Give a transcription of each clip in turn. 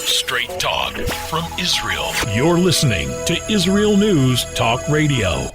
Straight talk from Israel. You're listening to Israel News Talk Radio.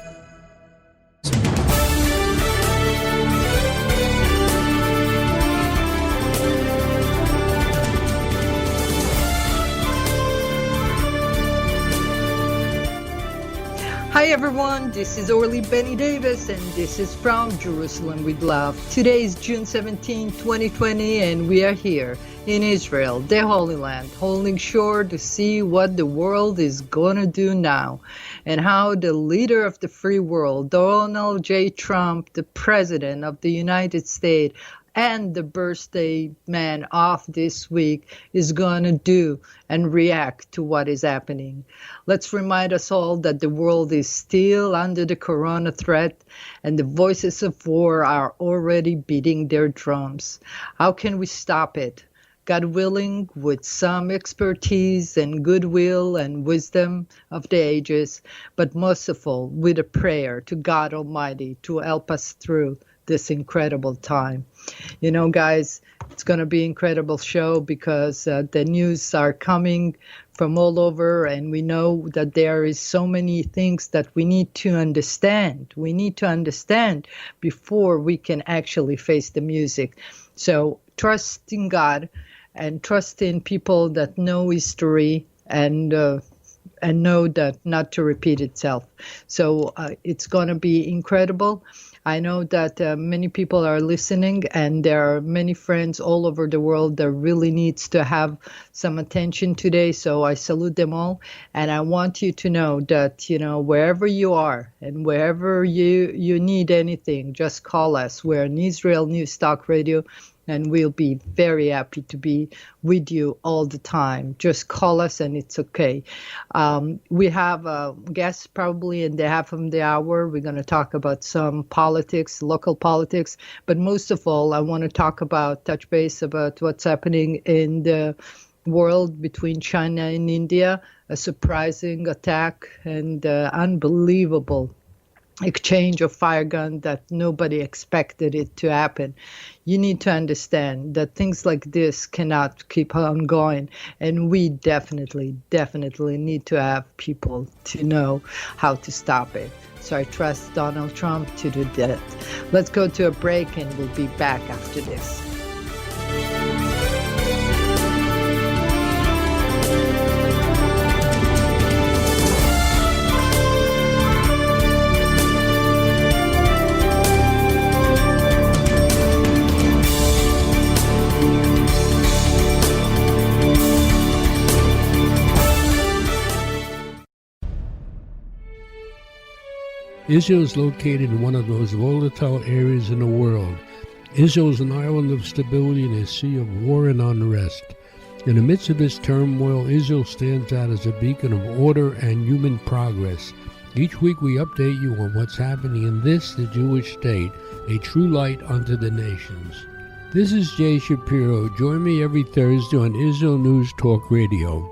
Hi everyone, this is Orly Benny Davis and this is from Jerusalem with Love. Today is June 17, 2020 and we are here in Israel, the Holy Land, holding shore to see what the world is going to do now and how the leader of the free world, Donald J. Trump, the President of the United States, and the birthday man of this week is going to do and react to what is happening. Let's remind us all that the world is still under the corona threat and the voices of war are already beating their drums. How can we stop it? God willing, with some expertise and goodwill and wisdom of the ages, but most of all, with a prayer to God Almighty to help us through this incredible time. You know, guys, it's going to be an incredible show because the news are coming from all over and we know that there is so many things that we need to understand. We need to understand before we can actually face the music. So trust in God and trust in people that know history and know that not to repeat itself. So it's going to be incredible. I know that many people are listening and there are many friends all over the world that really needs to have some attention today. So I salute them all. And I want you to know that, you know, wherever you are and wherever you need anything, just call us. We're in Israel News Talk Radio. And we'll be very happy to be with you all the time. Just call us and it's okay. We have a guest probably in the half of the hour. We're going to talk about some politics, local politics. But most of all, I want to touch base about what's happening in the world between China and India, a surprising attack and unbelievable exchange of fire gun that nobody expected it to happen. You need to understand that things like this cannot keep on going. And we definitely need to have people to know how to stop it. So I trust Donald Trump to do that. Let's go to a break and we'll be back after this. Israel is located in one of the most volatile areas in the world. Israel is an island of stability in a sea of war and unrest. In the midst of this turmoil, Israel stands out as a beacon of order and human progress. Each week we update you on what's happening in this, the Jewish state, a true light unto the nations. This is Jay Shapiro. Join me every Thursday on Israel News Talk Radio.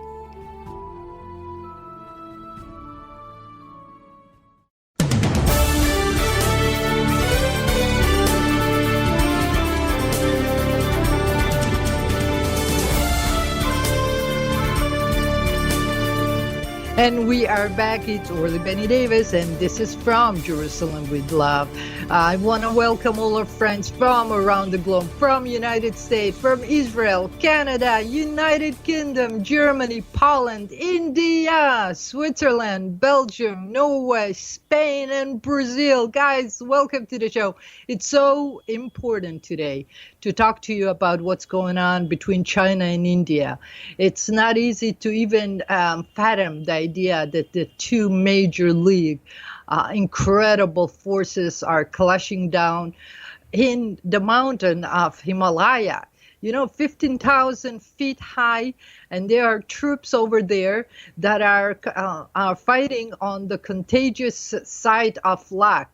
And we are back. It's Orly Benny Davis, and this is from Jerusalem with Love. I want to welcome all our friends from around the globe, from United States, from Israel, Canada, United Kingdom, Germany, Poland, India, Switzerland, Belgium, Norway, Spain, and Brazil. Guys, welcome to the show. It's so important today to talk to you about what's going on between China and India. It's not easy to even fathom the idea that the two major incredible forces are clashing down in the mountain of Himalaya. You know, 15,000 feet high, and there are troops over there that are fighting on the contagious side of Ladakh.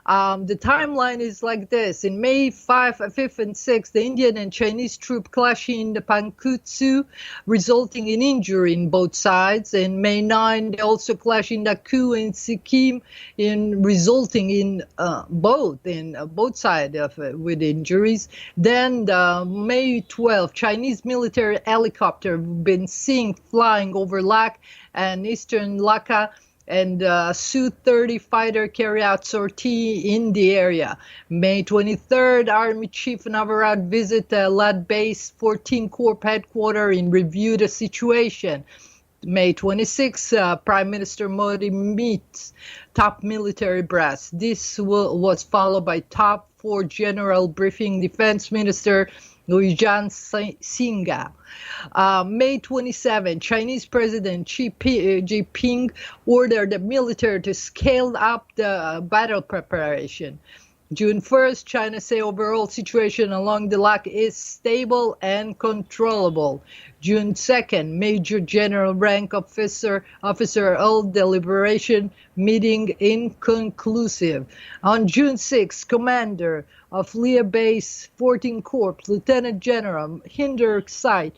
The timeline is like this. In May 5th and 6th, the Indian and Chinese troop clash in the Pankutsu, resulting in injury in both sides. In May 9, they also clash in Daku and Sikkim, resulting in both sides with injuries. Then May 12, Chinese military helicopter been seen flying over Ladakh and eastern Ladakh, and Su-30 fighter carry out sortie in the area. May 23rd, Army Chief Navarad visit Ladakh Base 14 Corps headquarters and review the situation. May 26th, Prime Minister Modi meets top military brass. This was followed by top 4 general briefing Defense Minister Luijian Singa. May 27, Chinese President Xi Jinping ordered the military to scale up the battle preparation. June 1st, China say overall situation along the Ladakh is stable and controllable. June 2nd, Major General rank officer held deliberation meeting inconclusive. On June 6th, Commander of Lia Base 14 Corps, Lieutenant General Hinder Sai,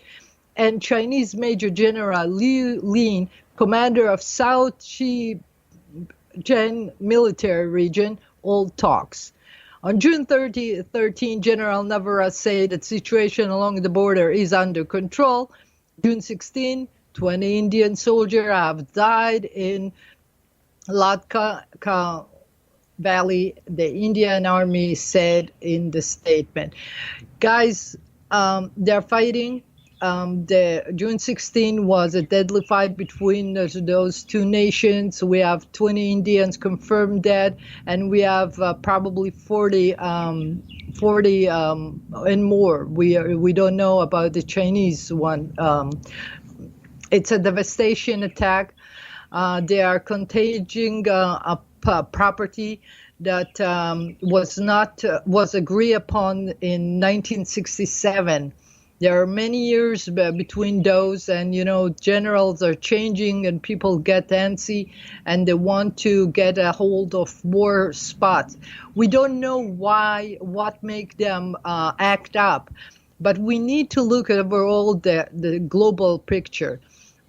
and Chinese Major General Liu Lin, Commander of South Xizhen Military Region, all talks. On June 13, General Navarra said that situation along the border is under control. June 16, 20 Indian soldiers have died in Ladakh Valley, the Indian Army said in the statement. Guys, they're fighting. The June 16 was a deadly fight between those two nations. We have 20 Indians confirmed dead, and we have probably 40 and more. We don't know about the Chinese one. It's a devastation attack. They are contaging a property that was agreed upon in 1967. There are many years between those, and generals are changing and people get antsy and they want to get a hold of more spots. We don't know what make them act up, but we need to look at overall the global picture.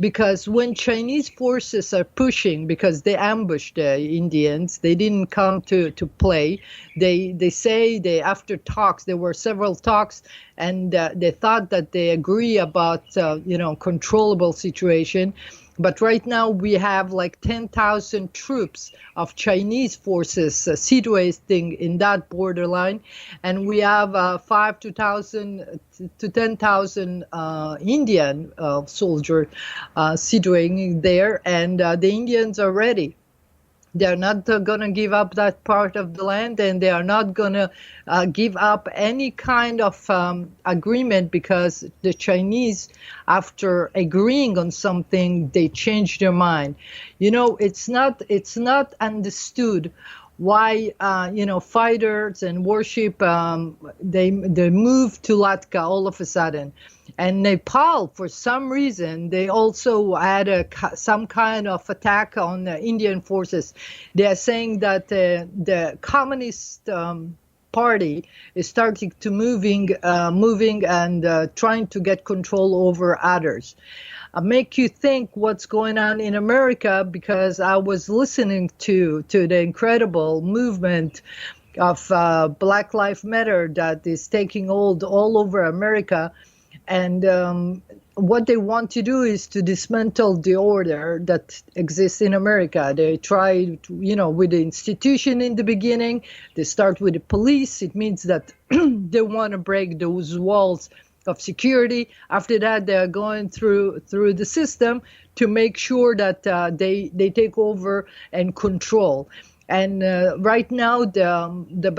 Because when Chinese forces are pushing, because they ambushed the Indians, they didn't come to play. They say after talks, there were several talks, and they thought that they agree about controllable situation. But right now we have like 10,000 troops of Chinese forces situating in that borderline, and we have 5,000 to 10,000 Indian soldiers situating there, and the Indians are ready. They're not going to give up that part of the land, and they are not going to give up any kind of agreement, because the Chinese, after agreeing on something, they change their mind. It's not understood why fighters and warship they move to Ladakh all of a sudden. And Nepal, for some reason, they also had some kind of attack on the Indian forces. They are saying that the Communist Party is starting to moving and trying to get control over others. Make you think what's going on in America, because I was listening to the incredible movement of Black Lives Matter that is taking hold all over America. And what they want to do is to dismantle the order that exists in America. They try to, with the institution in the beginning. They start with the police. It means that they want to break those walls of security. After that, they are going through the system to make sure that they take over and control. And right now, the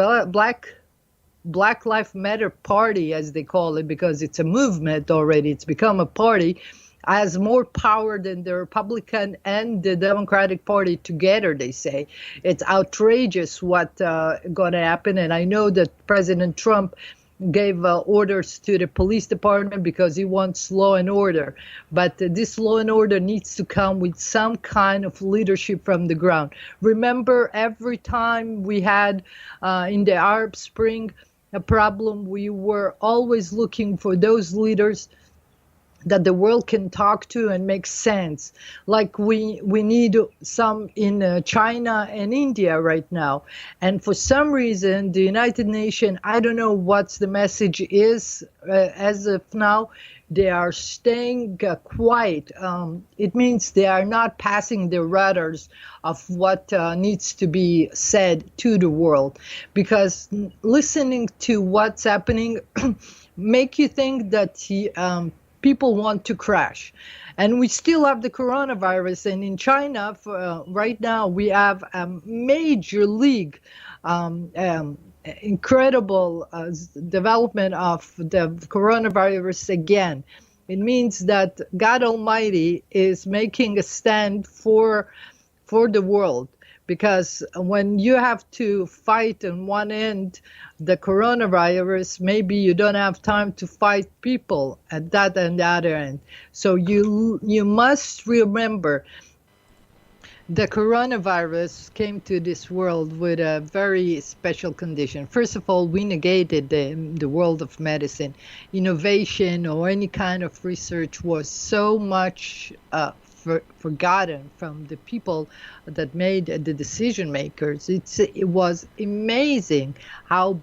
Black Lives Matter Party, as they call it, because it's a movement already, it's become a party, has more power than the Republican and the Democratic Party together, they say. It's outrageous what's going to happen. And I know that President Trump gave orders to the police department because he wants law and order. But this law and order needs to come with some kind of leadership from the ground. Remember, every time we had in the Arab Spring a problem, we were always looking for those leaders that the world can talk to and make sense. Like we need some in China and India right now. And for some reason, the United Nations, I don't know what the message is as of now, they are staying quiet. It means they are not passing the radars of what needs to be said to the world. Because listening to what's happening make you think that people want to crash. And we still have the coronavirus. And in China, right now, we have a major league, incredible development of the coronavirus again. It means that God Almighty is making a stand for the world. Because when you have to fight on one end the coronavirus, maybe you don't have time to fight people at that and the other end. So you must remember the coronavirus came to this world with a very special condition. First of all, we negated the world of medicine. Innovation or any kind of research was so much forgotten from the people that made the decision makers. It was amazing how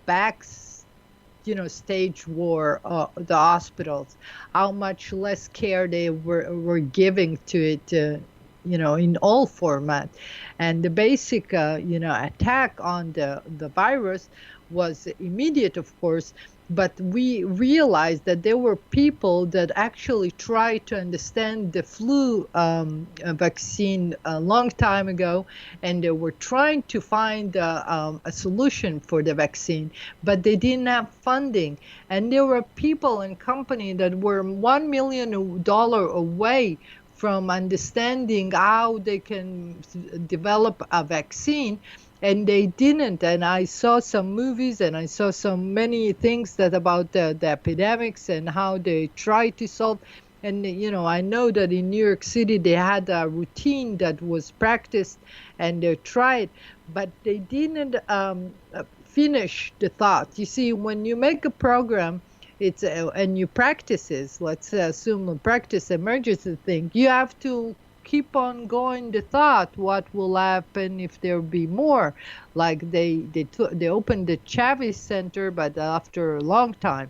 stage were the hospitals, how much less care they were giving to it, in all formats. And the basic, attack on the virus was immediate, of course, but we realized that there were people that actually tried to understand the flu vaccine a long time ago, and they were trying to find a solution for the vaccine, but they didn't have funding. And there were people and companies that were $1 million away from understanding how they can develop a vaccine, and they didn't. And I saw some movies and I saw so many things that about the epidemics and how they tried to solve. And, I know that in New York City, they had a routine that was practiced and they tried, but they didn't finish the thought. You see, when you make a program, it's and you practices, let's assume practice emergency thing, you have to keep on going the thought what will happen if there be more. Like they opened the Chavez Center, but after a long time.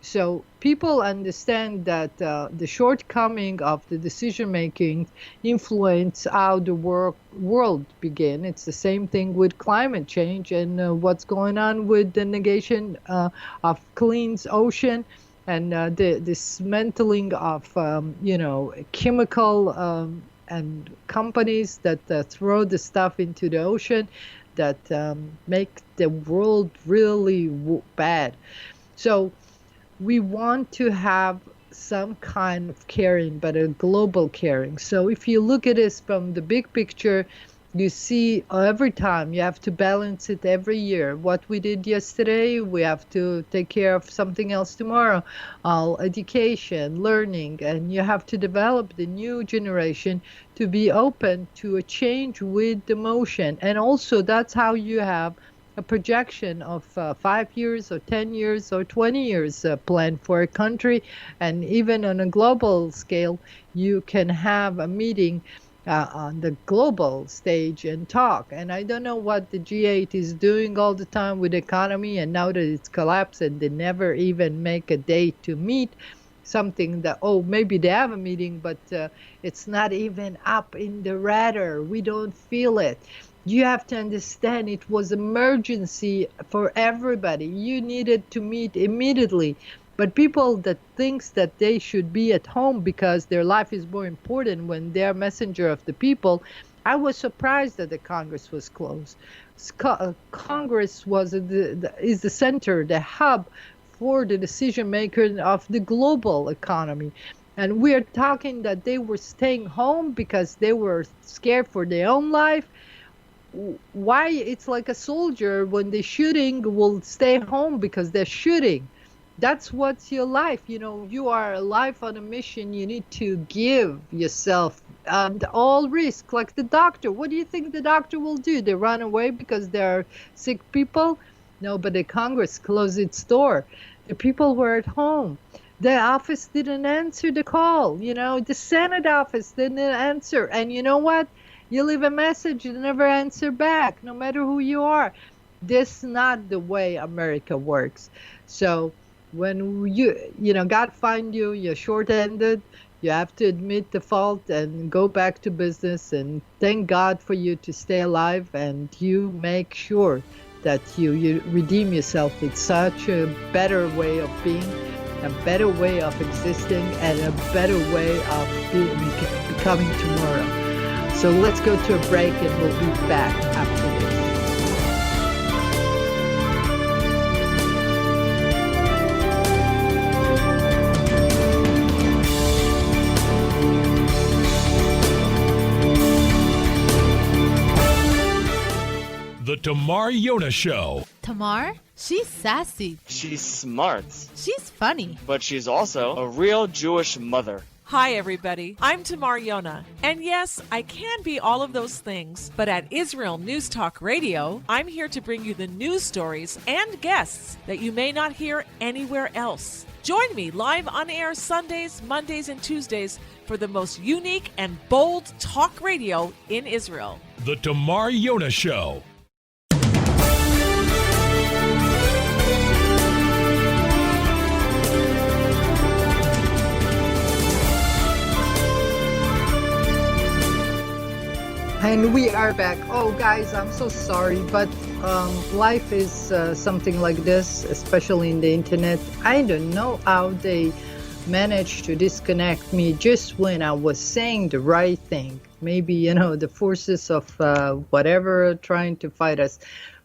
So people understand that the shortcoming of the decision making influence how the world begin. It's the same thing with climate change and what's going on with the negation of clean ocean and the dismantling of chemical and companies that throw the stuff into the ocean that make the world really bad. So we want to have some kind of caring, but a global caring. So if you look at this from the big picture, you see every time you have to balance it every year. What we did yesterday, we have to take care of something else tomorrow. Education, learning, and you have to develop the new generation to be open to a change with the motion. And also that's how you have a projection of 5 years or 10 years or 20 years plan for a country. And even on a global scale, you can have a meeting on the global stage and talk. And I don't know what the G8 is doing all the time with the economy, and now that it's collapsed and they never even make a date to meet, something that, maybe they have a meeting, but it's not even up in the radar. We don't feel it. You have to understand it was emergency for everybody. You needed to meet immediately. But people that thinks that they should be at home because their life is more important when they're messenger of the people, I was surprised that the Congress was closed. Congress is the center, the hub for the decision makers of the global economy. And we are talking that they were staying home because they were scared for their own life. why it's like a soldier when they're shooting will stay home because they're shooting. That's what's your life. You are alive on a mission. You need to give yourself and all risk, like the doctor. What do you think the doctor will do? They run away because they're sick people? No, but the Congress closed its door. The people were at home. The office didn't answer the call. The Senate office didn't answer. And you know what? You leave a message, you never answer back, no matter who you are. This is not the way America works. So when God find you, you're short-handed, you have to admit the fault and go back to business and thank God for you to stay alive, and you make sure that you redeem yourself with such a better way of being, a better way of existing, and a better way of becoming tomorrow. So let's go to a break and we'll be back after this. The Tamar Yona Show. Tamar? She's sassy. She's smart. She's funny. But she's also a real Jewish mother. Hi, everybody. I'm Tamar Yona. And yes, I can be all of those things. But at Israel News Talk Radio, I'm here to bring you the news stories and guests that you may not hear anywhere else. Join me live on air Sundays, Mondays, and Tuesdays for the most unique and bold talk radio in Israel. The Tamar Yona Show. And we are back. Oh, guys, I'm so sorry, but life is something like this, especially in the internet. I don't know how they managed to disconnect me just when I was saying the right thing. Maybe, the forces of whatever trying to fight us.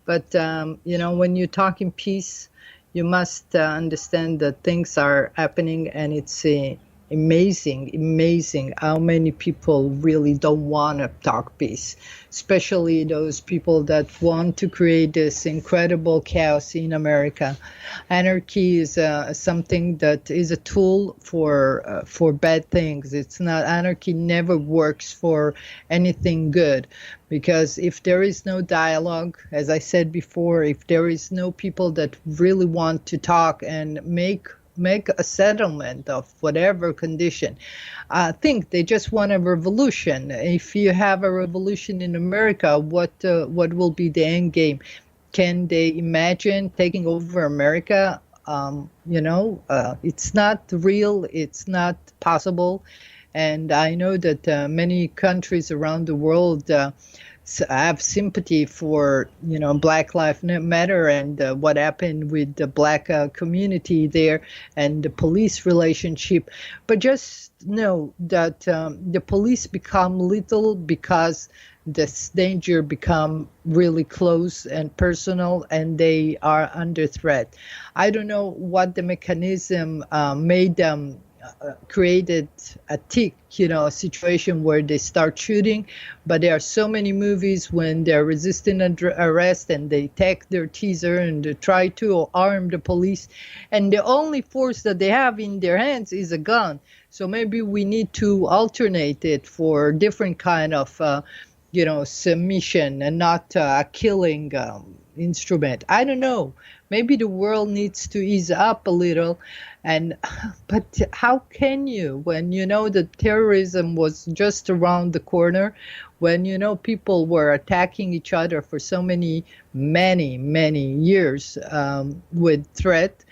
But, when you talk in peace, you must understand that things are happening, and it's amazing how many people really don't want to talk peace, especially those people that want to create this incredible chaos in America. Anarchy is something that is a tool for bad things. It's not, anarchy never works for anything good, because if there is no dialogue, as I said before, if there is no people that really want to talk and make a settlement of whatever condition. I think they just want a revolution. If you have a revolution in America, what will be the end game? Can they imagine taking over America? It's not real. It's not possible. And I know that many countries around the world have sympathy for, Black Lives Matter and what happened with the Black community there and the police relationship. But just know that the police become little because this danger become really close and personal, and they are under threat. I don't know what the mechanism made them created a a situation where they start shooting, but there are so many movies when they're resisting arrest and they take their teaser and they try to arm the police, and the only force that they have in their hands is a gun. So maybe we need to alternate it for different kind of submission and not a killing instrument. I don't know. Maybe the world needs to ease up a little. But how can you, when that terrorism was just around the corner, when people were attacking each other for so many years with threat?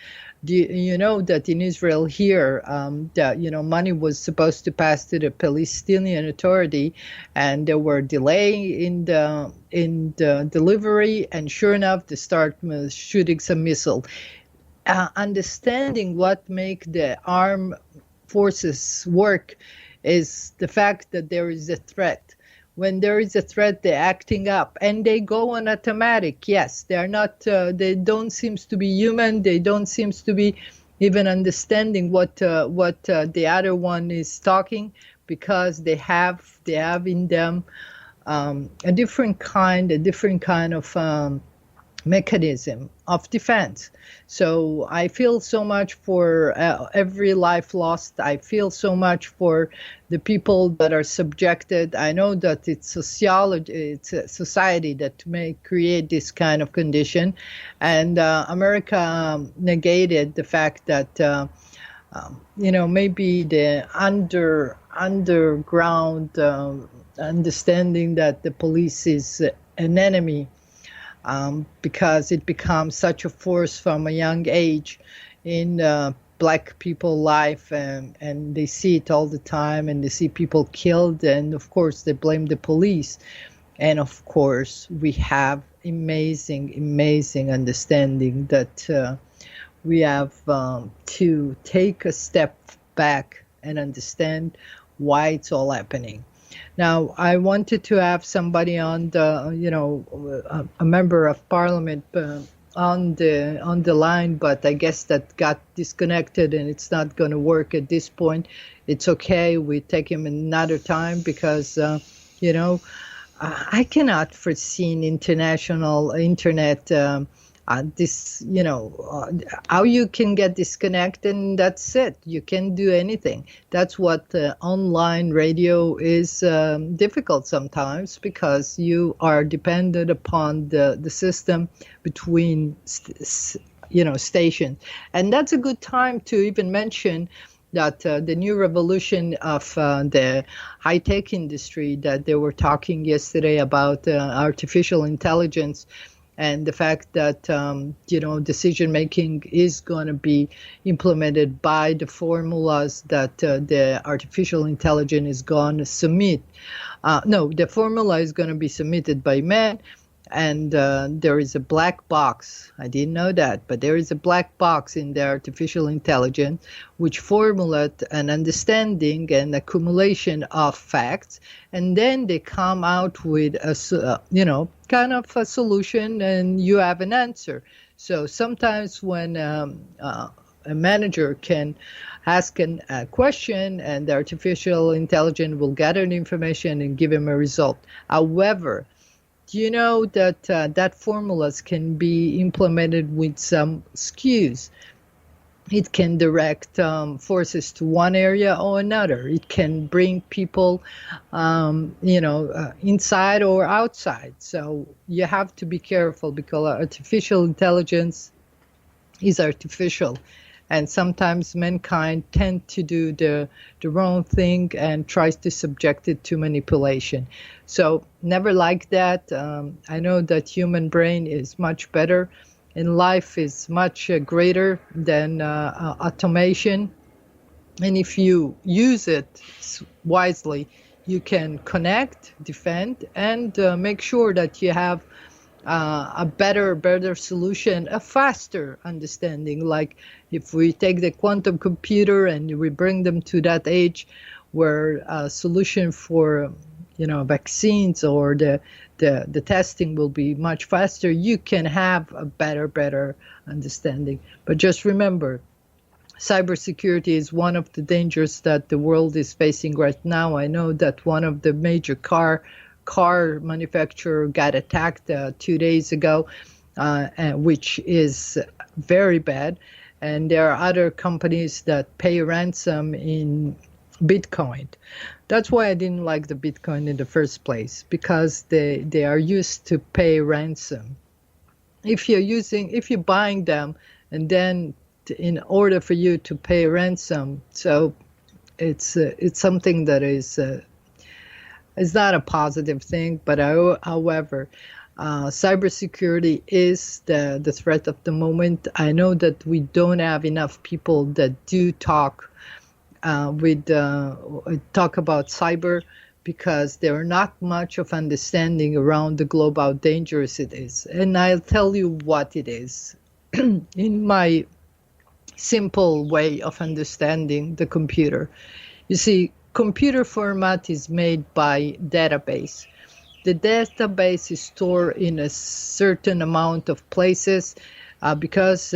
You know that in Israel here, money was supposed to pass to the Palestinian Authority, and there were delay in the delivery, and sure enough, they start shooting some missile. Understanding what make the armed forces work is the fact that there is a threat. When there is a threat, they're acting up, and they go on automatic. Yes, they are not. They don't seem to be human. They don't seem to be even understanding what the other one is talking, because they have in them a different kind of mechanism of defense. So I feel so much for every life lost. I feel so much for the people that are subjected. I know that it's sociology, it's a society that may create this kind of condition, and America negated the fact that maybe the underground understanding that the police is an enemy. Because it becomes such a force from a young age in Black people's life, and they see it all the time, and they see people killed, and of course they blame the police. And of course we have amazing understanding that we have to take a step back and understand why it's all happening. Now, I wanted to have somebody on the, a member of parliament on the line, but I guess that got disconnected and it's not going to work at this point. It's okay. We take him another time because, I cannot foresee an international internet how you can get disconnected, and that's it. You can't do anything. That's what online radio is difficult sometimes, because you are dependent upon the system between stations. And that's a good time to even mention that the new revolution of the high-tech industry that they were talking yesterday about artificial intelligence, and the fact that, decision making is going to be implemented by the formulas that the artificial intelligence is going to submit. The formula is going to be submitted by men, and there is a black box. I didn't know that, but there is a black box in the artificial intelligence which formulate an understanding and accumulation of facts, and then they come out with a kind of a solution, and you have an answer. So sometimes when a manager can ask a question, and the artificial intelligence will gather the information and give him a result. However, do you know that that formulas can be implemented with some skews? It can direct forces to one area or another. It can bring people, inside or outside. So you have to be careful, because artificial intelligence is artificial. And sometimes mankind tend to do the wrong thing and tries to subject it to manipulation. So never like that. I know that human brain is much better, and life is much greater than automation. And if you use it wisely, you can connect, defend, and make sure that you have a better solution, a faster understanding. Like if we take the quantum computer and we bring them to that age where a solution for vaccines or the testing will be much faster, you can have a better understanding. But just remember, cybersecurity is one of the dangers that the world is facing right now. I know that one of the major car manufacturer got attacked 2 days ago, which is very bad. And there are other companies that pay ransom in Bitcoin. That's why I didn't like the Bitcoin in the first place, because they are used to pay ransom. If you're buying them, and then in order for you to pay ransom, so it's something that is it's not a positive thing. But however, cybersecurity is the threat of the moment. I know that we don't have enough people that do talk about cyber, because there are not much of understanding around the globe how dangerous it is. And I'll tell you what it is in my simple way of understanding the computer. You see, computer format is made by database. The database is stored in a certain amount of places. because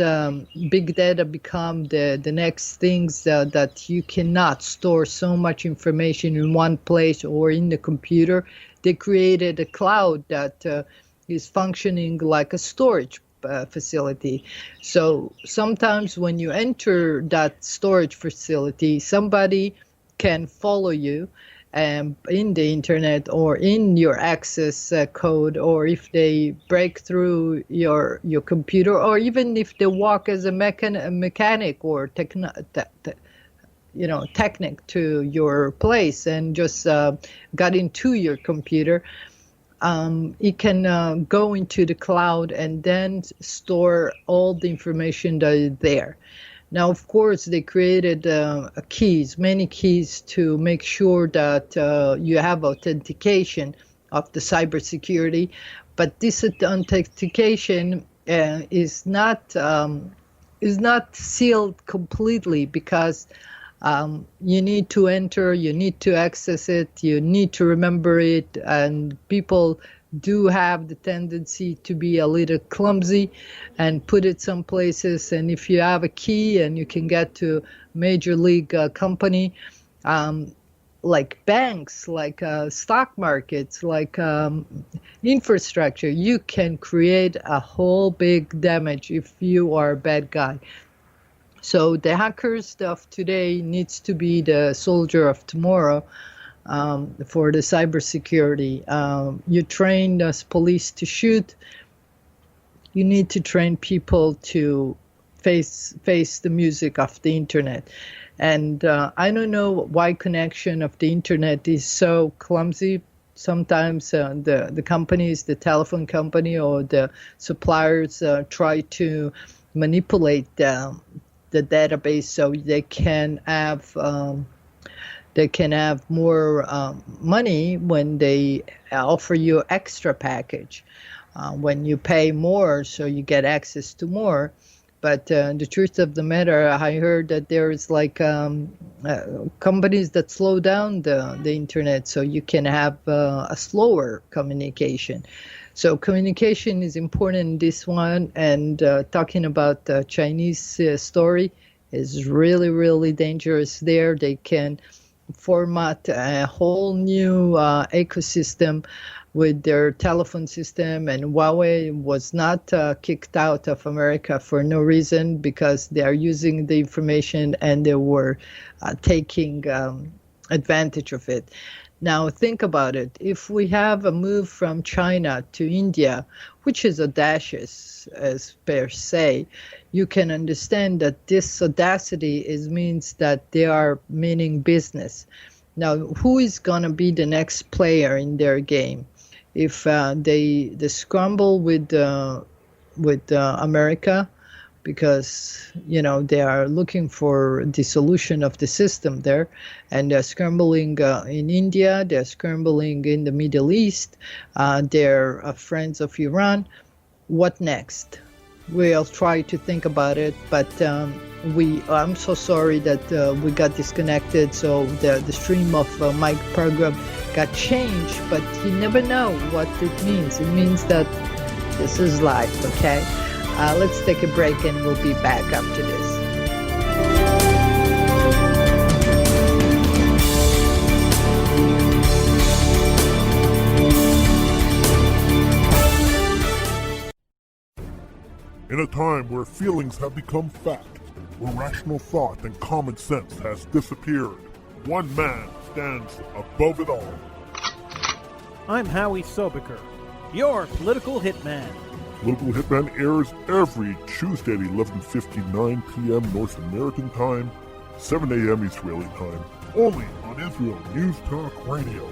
big data become the next things that you cannot store so much information in one place or in the computer. They created a cloud that is functioning like a storage facility. So sometimes when you enter that storage facility, somebody can follow you in the internet or in your access code, or if they break through your computer, or even if they walk as a mechanic or technic to your place and just got into your computer. It can go into the cloud and then store all the information that is there. Now, of course, they created many keys to make sure that you have authentication of the cybersecurity. But this authentication is not sealed completely, because you need to enter, you need to access it, you need to remember it, and people do have the tendency to be a little clumsy and put it some places. And if you have a key and you can get to major league company, like banks, like stock markets, like infrastructure, you can create a whole big damage if you are a bad guy. So the hackers of today needs to be the soldier of tomorrow. For the cybersecurity, you train as police to shoot. You need to train people to face the music of the internet. And I don't know why connection of the internet is so clumsy. Sometimes the companies, the telephone company or the suppliers try to manipulate the database so they can have more money when they offer you extra package. When you pay more, so you get access to more. But the truth of the matter, I heard that there is like companies that slow down the internet so you can have a slower communication. So communication is important in this one. And talking about the Chinese story is really, really dangerous there. They can format a whole new ecosystem with their telephone system, and Huawei was not kicked out of America for no reason, because they are using the information and they were taking advantage of it. Now think about it. If we have a move from China to India, which is audacious as per se, you can understand that this audacity means that they are meaning business. Now, who is going to be the next player in their game? If they scramble with America, because they are looking for dissolution of the system there, and they're scrambling in India, they're scrambling in the Middle East, they're friends of Iran. What next? We'll try to think about it, but I'm so sorry that we got disconnected, so the stream of my program got changed, but you never know what it means. It means that this is life, okay? Let's take a break and we'll be back after this. In a time where feelings have become fact, where rational thought and common sense has disappeared, one man stands above it all. I'm Howie Sobiker, your political hitman. Political Hitman airs every Tuesday at 11:59 p.m. North American time, 7 a.m. Israeli time, only on Israel News Talk Radio.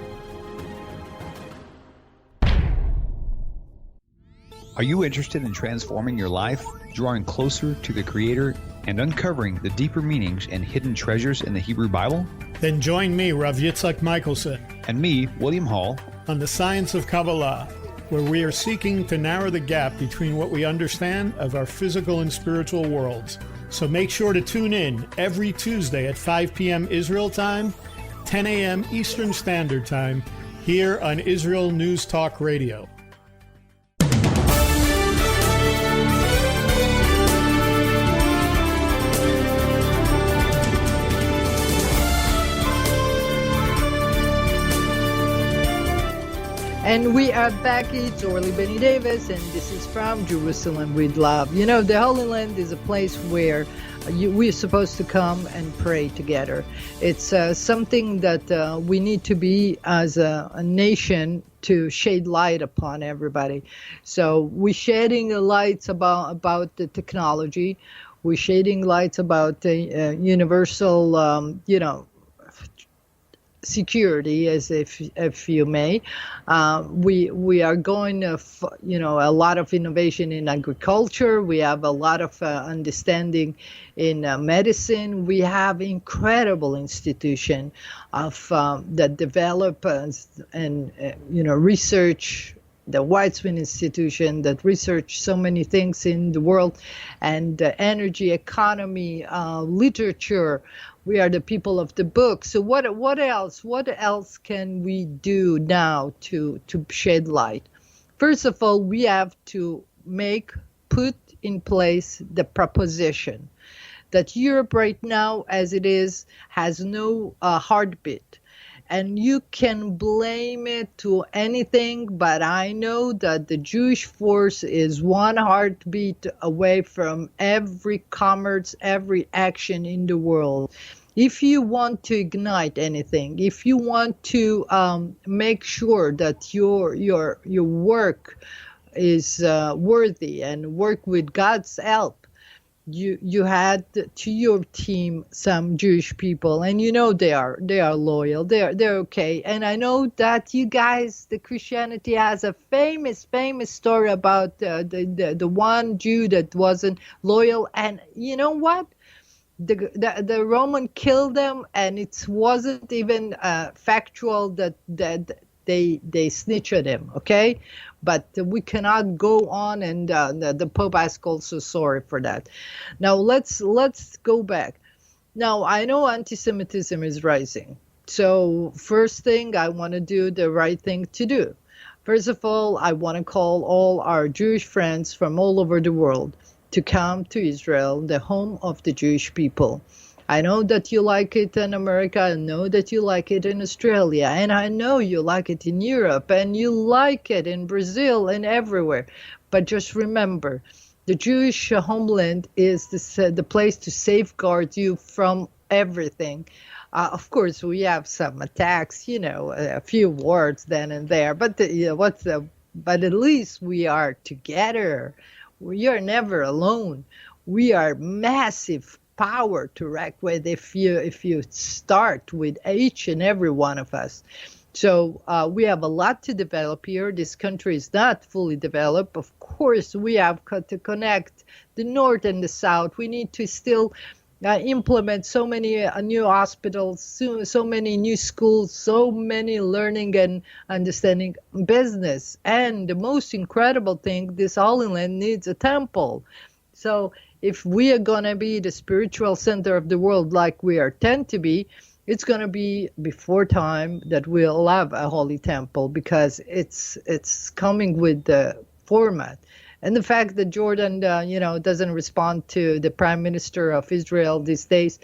Are you interested in transforming your life, drawing closer to the Creator, and uncovering the deeper meanings and hidden treasures in the Hebrew Bible? Then join me, Rav Yitzhak Michelson, and me, William Hall, on the Science of Kabbalah, where we are seeking to narrow the gap between what we understand of our physical and spiritual worlds. So make sure to tune in every Tuesday at 5 p.m. Israel time, 10 a.m. Eastern Standard Time, here on Israel News Talk Radio. And we are back. It's Orly Benny Davis, and this is from Jerusalem with Love. You know, the Holy Land is a place where we're supposed to come and pray together. It's something that we need to be as a nation to shed light upon everybody. So we're shedding lights about the technology. We're shedding lights about the universal, security, as if you may. We are going a lot of innovation in agriculture. We have a lot of understanding in medicine. We have incredible institution of that develop and research. The Weizmann Institution that research so many things in the world, and energy, economy, literature. We are the people of the book. So what else? What else can we do now to shed light? First of all, we have to put in place the proposition that Europe right now, as it is, has no heartbeat. And you can blame it to anything, but I know that the Jewish force is one heartbeat away from every commerce, every action in the world. If you want to ignite anything, if you want to make sure that your work is worthy and work with God's help, you had to your team some Jewish people, and they are loyal, they're okay. And I know that you guys, the Christianity has a famous story about the one Jew that wasn't loyal, and you know what? The Roman killed them, and it wasn't even factual that they snitched at him, okay? But we cannot go on, and the Pope asked also sorry for that. Now let's go back. Now I know anti-Semitism is rising. So first thing, I want to do the right thing to do. First of all, I want to call all our Jewish friends from all over the world to come to Israel, the home of the Jewish people. I know that you like it in America, I know that you like it in Australia, and I know you like it in Europe, and you like it in Brazil and everywhere. But just remember, the Jewish homeland is the place to safeguard you from everything. Of course, we have some attacks, a few wars then and there, but but at least we are together. We are never alone. We are massive power to reckon with if you start with each and every one of us. So we have a lot to develop here. This country is not fully developed. Of course, we have to connect the north and the south. We need to still implement so many new hospitals, so many new schools, so many learning and understanding business. And the most incredible thing, this Holy Land needs a temple. So if we are going to be the spiritual center of the world like we tend to be, it's going to be before time that we'll have a holy temple, because it's coming with the format. And the fact that Jordan, doesn't respond to the Prime Minister of Israel these days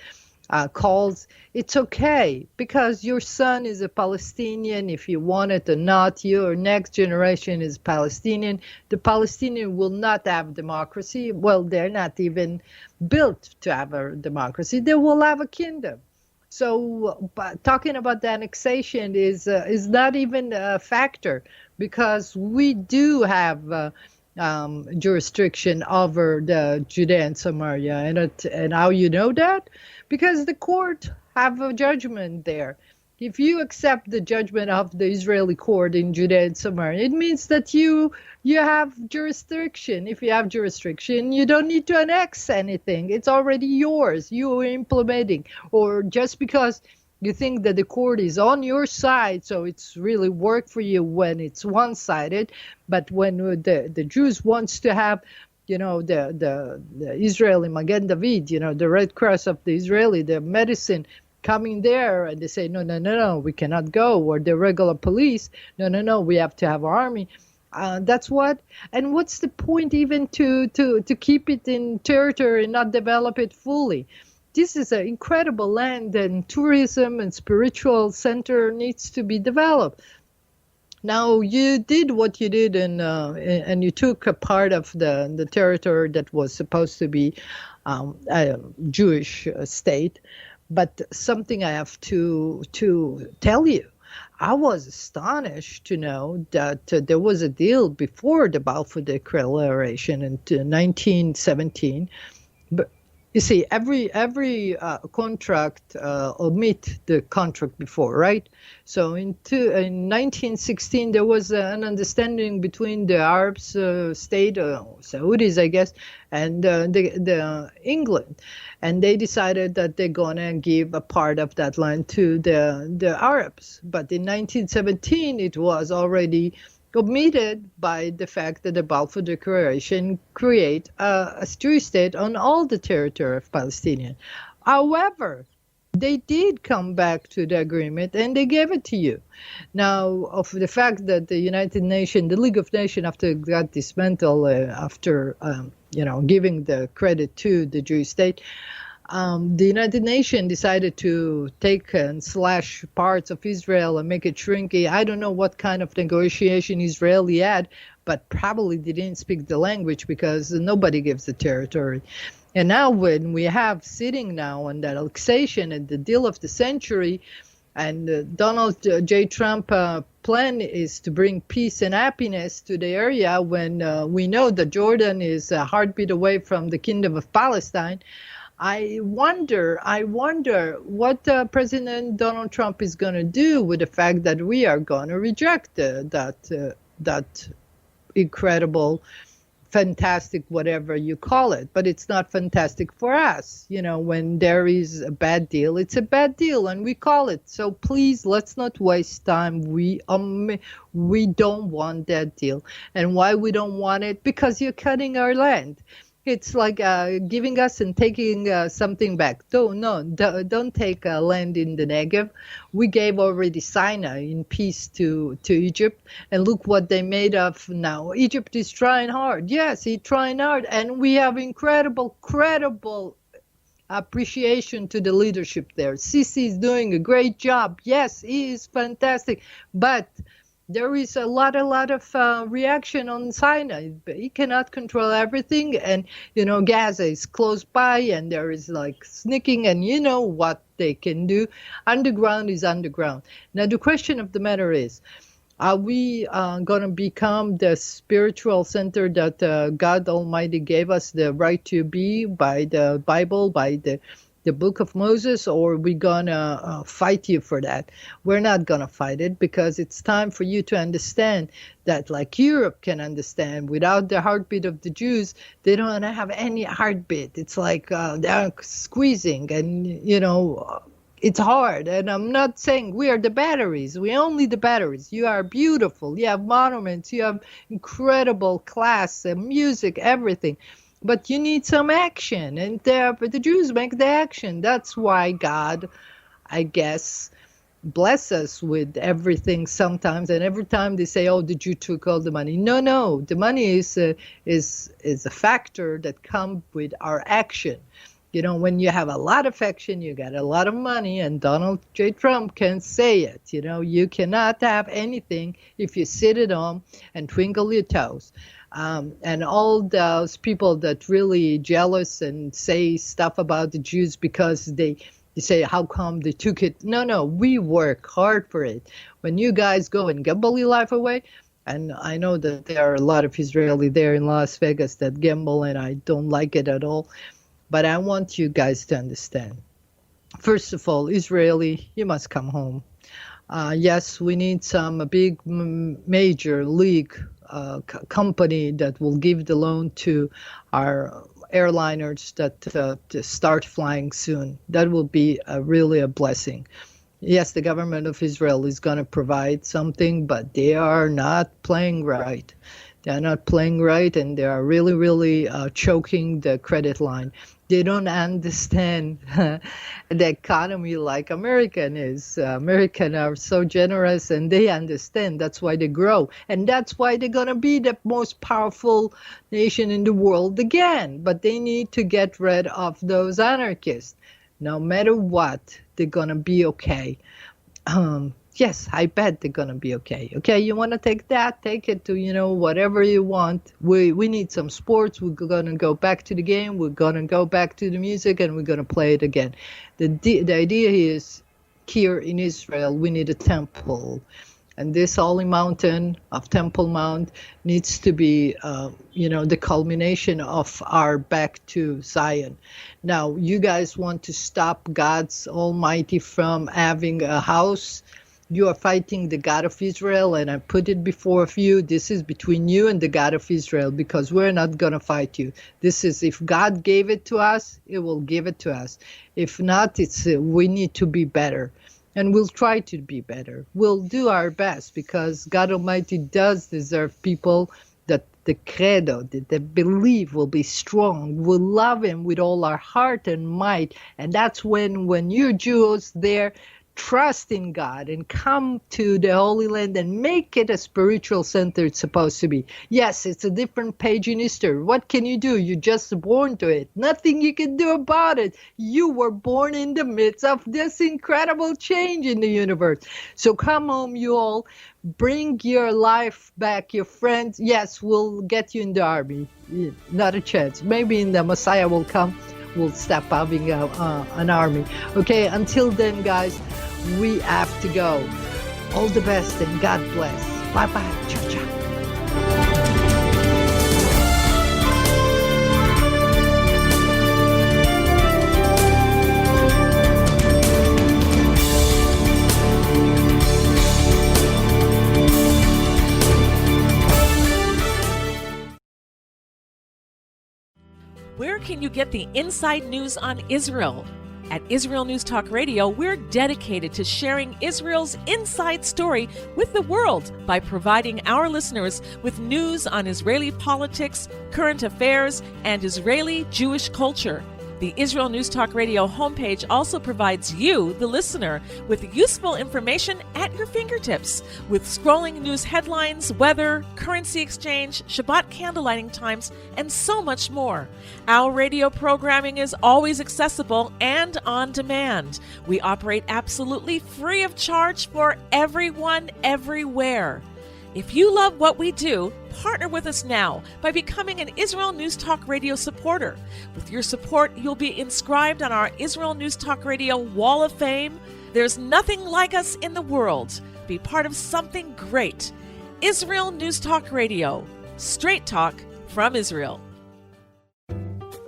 calls, it's okay, because your son is a Palestinian, if you want it or not. Your next generation is Palestinian. The Palestinian will not have democracy. Well, they're not even built to have a democracy. They will have a kingdom. So talking about the annexation is not even a factor, because we do have jurisdiction over the Judea and Samaria. And how you know that? Because the court have a judgment there. If you accept the judgment of the Israeli court in Judea and Samaria, it means that you have jurisdiction. If you have jurisdiction, you don't need to annex anything. It's already yours. You are implementing. Or just because you think that the court is on your side, so it's really work for you when it's one-sided. But when the Jews wants to have, the Israeli Magen David, the Red Cross of the Israeli, the medicine coming there, and they say, no, we cannot go. Or the regular police, no, we have to have army. That's what. And what's the point even to keep it in territory and not develop it fully? This is an incredible land, and tourism and spiritual center needs to be developed. Now, you did what you did, and you took a part of the territory that was supposed to be a Jewish state. But something I have to tell you, I was astonished to know that there was a deal before the Balfour Declaration in 1917. But you see, every contract omit the contract before, right? So in 1916, there was an understanding between the Arab state, Saudis, I guess, and the England, and they decided that they're gonna give a part of that land to the Arabs. But in 1917, it was already omitted by the fact that the Balfour Declaration create a Jewish state on all the territory of Palestinian. However, they did come back to the agreement and they gave it to you. Now, of the fact that the United Nations, the League of Nations, after it got dismantled, after giving the credit to the Jewish state, the United Nations decided to take and slash parts of Israel and make it shrinky. I don't know what kind of negotiation Israeli had, but probably they didn't speak the language because nobody gives the territory. And now when we have sitting now on that annexation and the deal of the century, and Donald J. Trump plan is to bring peace and happiness to the area when we know that Jordan is a heartbeat away from the Kingdom of Palestine. I wonder what President Donald Trump is going to do with the fact that we are going to reject that incredible, fantastic, whatever you call it. But it's not fantastic for us. When there is a bad deal, it's a bad deal, and we call it. So please, let's not waste time. We don't want that deal. And why we don't want it? Because you're cutting our land. It's like giving us and taking something back. Don't take land in the Negev. We gave already Sinai in peace to Egypt, and look what they made of now. Egypt is trying hard. Yes, he's trying hard, and we have incredible appreciation to the leadership there. Sisi is doing a great job. Yes, he is fantastic, but there is a lot of reaction on Sinai. He cannot control everything, and Gaza is close by, and there is like sneaking, and you know what they can do. Underground is underground. Now the question of the matter is, are we going to become the spiritual center that God Almighty gave us the right to be by the Bible, by the book of Moses, or are we going to fight you for that? We're not going to fight it, because it's time for you to understand that, like Europe can understand, without the heartbeat of the Jews, they don't have any heartbeat. It's like they're squeezing, and, it's hard. And I'm not saying we are the batteries. We're only the batteries. You are beautiful. You have monuments. You have incredible class and music, everything. But you need some action, and the Jews make the action. That's why God, I guess, bless us with everything sometimes. And every time they say, "Oh, the Jew took all the money." No, the money is a factor that comes with our action. When you have a lot of action, you get a lot of money, and Donald J. Trump can say it. You cannot have anything if you sit at home and twinkle your toes. And all those people that really jealous and say stuff about the Jews because they say, how come they took it? No, we work hard for it. When you guys go and gamble your life away, and I know that there are a lot of Israeli there in Las Vegas that gamble, and I don't like it at all. But I want you guys to understand. First of all, Israeli, you must come home. Yes, we need some big major league company that will give the loan to our airliners that to start flying soon. That will be really a blessing. Yes, the government of Israel is going to provide something, but they are not playing right. They are not playing right, and they are really, really choking the credit line. They don't understand the economy like American is. Americans are so generous, and they understand. That's why they grow. And that's why they're going to be the most powerful nation in the world again. But they need to get rid of those anarchists. No matter what, they're going to be okay. yes, I bet they're going to be okay. Okay, you want to take that? Take it to, whatever you want. We need some sports. We're going to go back to the game. We're going to go back to the music, and we're going to play it again. The idea is here in Israel, we need a temple. And this holy mountain of Temple Mount needs to be, the culmination of our back to Zion. Now, you guys want to stop God's Almighty from having a house. You are fighting the God of Israel, and I put it before you. This is between you and the God of Israel, because we're not going to fight you. This is, if God gave it to us, it will give it to us. If not, we need to be better. And we'll try to be better. We'll do our best, because God Almighty does deserve people that the credo, that they believe will be strong, will love Him with all our heart and might. And that's when you Jews there trust in God and come to the Holy Land and make it a spiritual center it's supposed to be. Yes, it's a different page in history. What can you do? You're just born to it. Nothing you can do about it. You were born in the midst of this incredible change in the universe. So come home, you all. Bring your life back, your friends. Yes, we'll get you in the army. Not a chance. Maybe in the Messiah will come. We'll stop having an army. Okay, until then, guys, we have to go. All the best and God bless. Bye-bye. Ciao, ciao. Where can you get the inside news on Israel? At Israel News Talk Radio, we're dedicated to sharing Israel's inside story with the world by providing our listeners with news on Israeli politics, current affairs, and Israeli Jewish culture. The Israel News Talk Radio homepage also provides you, the listener, with useful information at your fingertips, with scrolling news headlines, weather, currency exchange, Shabbat candlelighting times, and so much more. Our radio programming is always accessible and on demand. We operate absolutely free of charge for everyone, everywhere. If you love what we do, partner with us now by becoming an Israel News Talk Radio supporter. With your support, you'll be inscribed on our Israel News Talk Radio Wall of Fame. There's nothing like us in the world. Be part of something great. Israel News Talk Radio. Straight talk from Israel.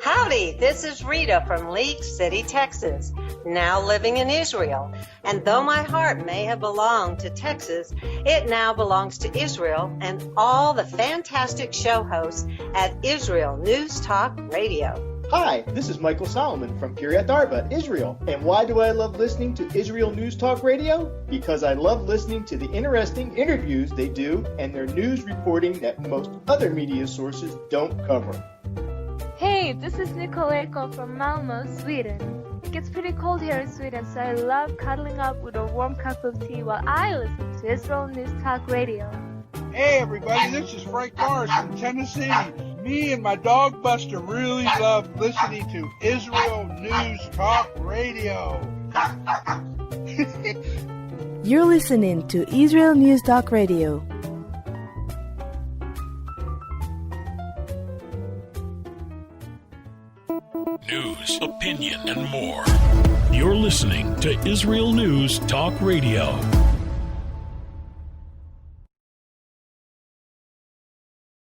Howdy, this is Rita from League City, Texas, now living in Israel. And though my heart may have belonged to Texas, it now belongs to Israel and all the fantastic show hosts at Israel News Talk Radio. Hi, this is Michael Solomon from Kiryat Arba, Israel. And why do I love listening to Israel News Talk Radio? Because I love listening to the interesting interviews they do and their news reporting that most other media sources don't cover. Hey, this is Nicoleko from Malmö, Sweden. It gets pretty cold here in Sweden, so I love cuddling up with a warm cup of tea while I listen to Israel News Talk Radio. Hey everybody, this is Frank Morris from Tennessee. Me and my dog Buster really love listening to Israel News Talk Radio. You're listening to Israel News Talk Radio. News, opinion, and more. You're listening to Israel News Talk Radio.